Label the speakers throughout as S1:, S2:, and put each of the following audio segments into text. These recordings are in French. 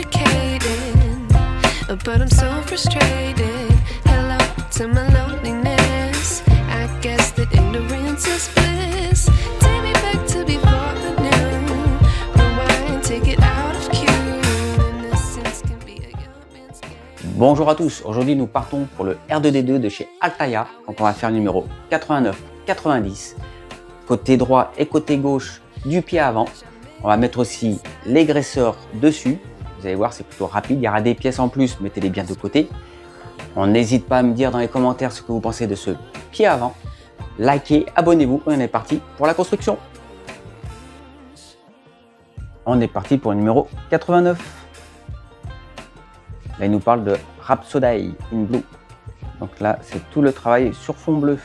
S1: educated, but I'm so frustrated. Hello to my loneliness. I guess that ignorance is bliss. Take me back to before the new. Rewind, take it out of cue. Innocence can be a young man's game.
S2: Bonjour à tous, aujourd'hui nous partons pour le R2D2 de chez Altaïa. Donc on va faire le numéro 89-90, côté droit et côté gauche du pied avant. On va mettre aussi les graisseurs dessus. Vous allez voir, c'est plutôt rapide. Il y aura des pièces en plus, mettez-les bien de côté. On n'hésite pas à me dire dans les commentaires ce que vous pensez de ce pied avant. Likez, abonnez-vous, on est parti pour la construction. On est parti pour le numéro 89. Là, il nous parle de Rhapsody in Blue. Donc là, c'est tout le travail sur fond bleu.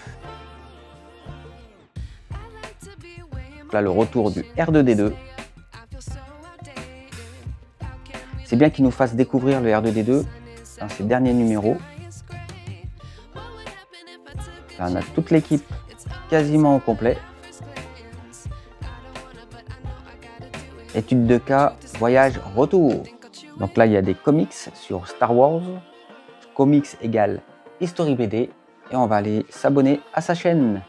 S2: Donc là, le retour du R2D2. C'est bien qu'il nous fasse découvrir le R2D2 dans ses derniers numéros. Là, on a toute l'équipe quasiment au complet. Étude de cas, voyage, retour. Donc là, il y a des comics sur Star Wars. Comics égale History BD. Et on va aller s'abonner à sa chaîne.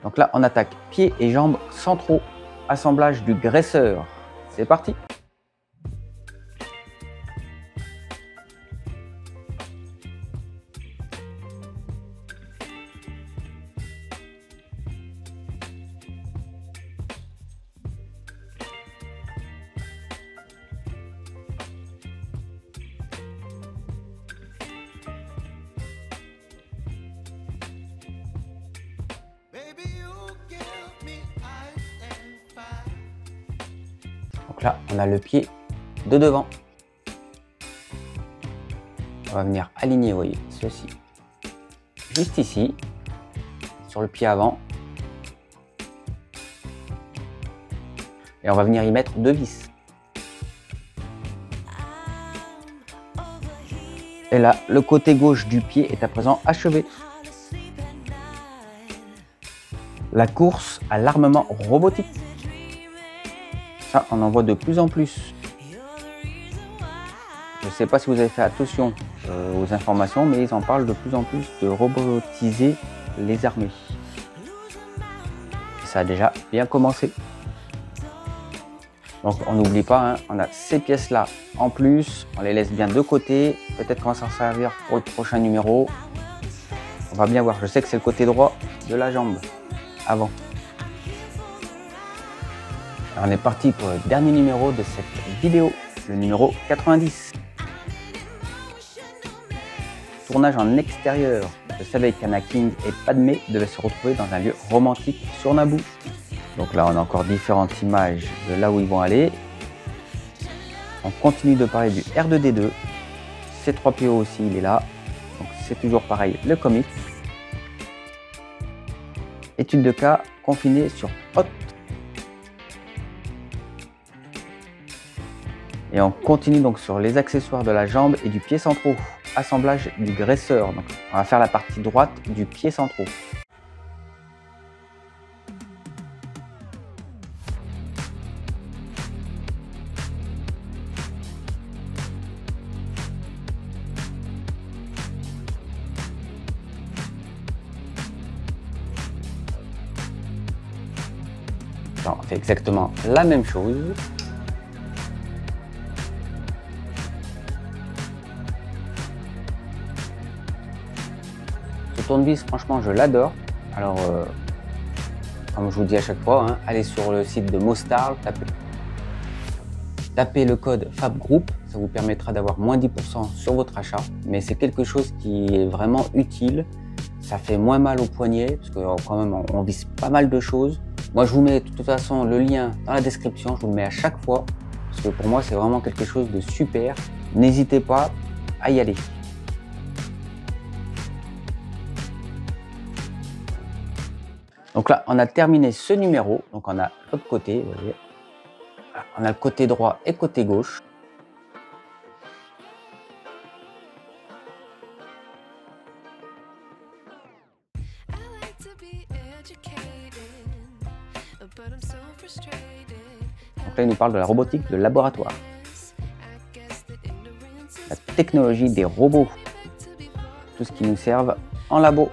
S2: Donc là, on attaque pieds et jambes centraux. Assemblage du graisseur. C'est parti! Donc là, on a le pied de devant. On va venir aligner, vous voyez, ceci. Juste ici, sur le pied avant. Et on va venir y mettre deux vis. Et là, le côté gauche du pied est à présent achevé. La course à l'armement robotique. Ça, on en voit de plus en plus. Je ne sais pas si vous avez fait attention aux informations, mais ils en parlent de plus en plus de robotiser les armées. Et ça a déjà bien commencé. Donc on n'oublie pas, hein, on a ces pièces-là en plus. On les laisse bien de côté. Peut-être qu'on va s'en servir pour le prochain numéro. On va bien voir. Je sais que c'est le côté droit de la jambe avant. On est parti pour le dernier numéro de cette vidéo, le numéro 90. Tournage en extérieur. Je savais qu'Anakin et Padmé devaient se retrouver dans un lieu romantique sur Naboo. Donc là, on a encore différentes images de là où ils vont aller. On continue de parler du R2D2. C3PO aussi, il est là. Donc c'est toujours pareil, le comic. Étude de cas confinée sur Hot. Et on continue donc sur les accessoires de la jambe et du pied centraux. Assemblage du graisseur. Donc on va faire la partie droite du pied centraux. Alors, on fait exactement la même chose. Tournevis, franchement, je l'adore. Alors, comme je vous dis à chaque fois, hein, allez sur le site de Mostar, tapez le code FABGROUP, ça vous permettra d'avoir moins 10% sur votre achat. Mais c'est quelque chose qui est vraiment utile. Ça fait moins mal au poignet, parce que quand même, on visse pas mal de choses. Moi, je vous mets de toute façon le lien dans la description, je vous le mets à chaque fois, parce que pour moi, c'est vraiment quelque chose de super. N'hésitez pas à y aller. Donc là, on a terminé ce numéro. Donc on a l'autre côté, vous voyez. On a le côté droit et côté gauche. Donc Donc là, il nous parle de la robotique de laboratoire. La technologie des robots. Tout ce qui nous serve en labo.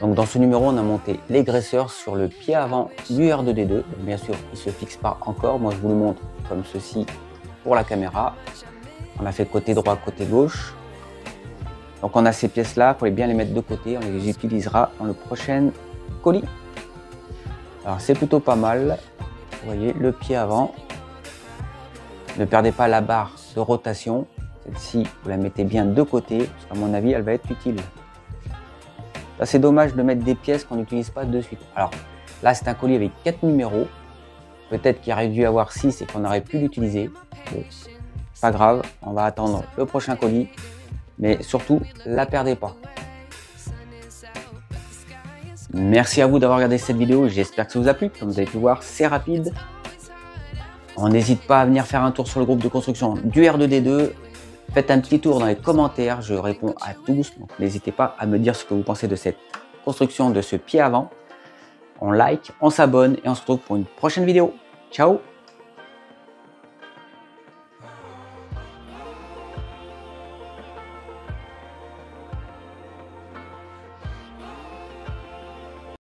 S2: Donc dans ce numéro, on a monté l'égresseur sur le pied avant du R2D2. Donc bien sûr, il ne se fixe pas encore. Moi, je vous le montre comme ceci pour la caméra. On a fait côté droit, côté gauche. Donc on a ces pièces-là, il faut bien les mettre de côté. On les utilisera dans le prochain colis. Alors c'est plutôt pas mal. Vous voyez, le pied avant. Ne perdez pas la barre de rotation. Celle-ci, vous la mettez bien de côté, parce qu'à mon avis, elle va être utile. Là, c'est dommage de mettre des pièces qu'on n'utilise pas de suite. Alors là, c'est un colis avec 4 numéros. Peut-être qu'il aurait dû avoir 6 et qu'on aurait pu l'utiliser. Bon, pas grave, on va attendre le prochain colis. Mais surtout, la perdez pas. Merci à vous d'avoir regardé cette vidéo. J'espère que ça vous a plu. Comme vous avez pu voir, c'est rapide. On n'hésite pas à venir faire un tour sur le groupe de construction du R2D2. Faites un petit tour dans les commentaires, je réponds à tous. Donc n'hésitez pas à me dire ce que vous pensez de cette construction, de ce pied avant. On like, on s'abonne et on se retrouve pour une prochaine vidéo. Ciao!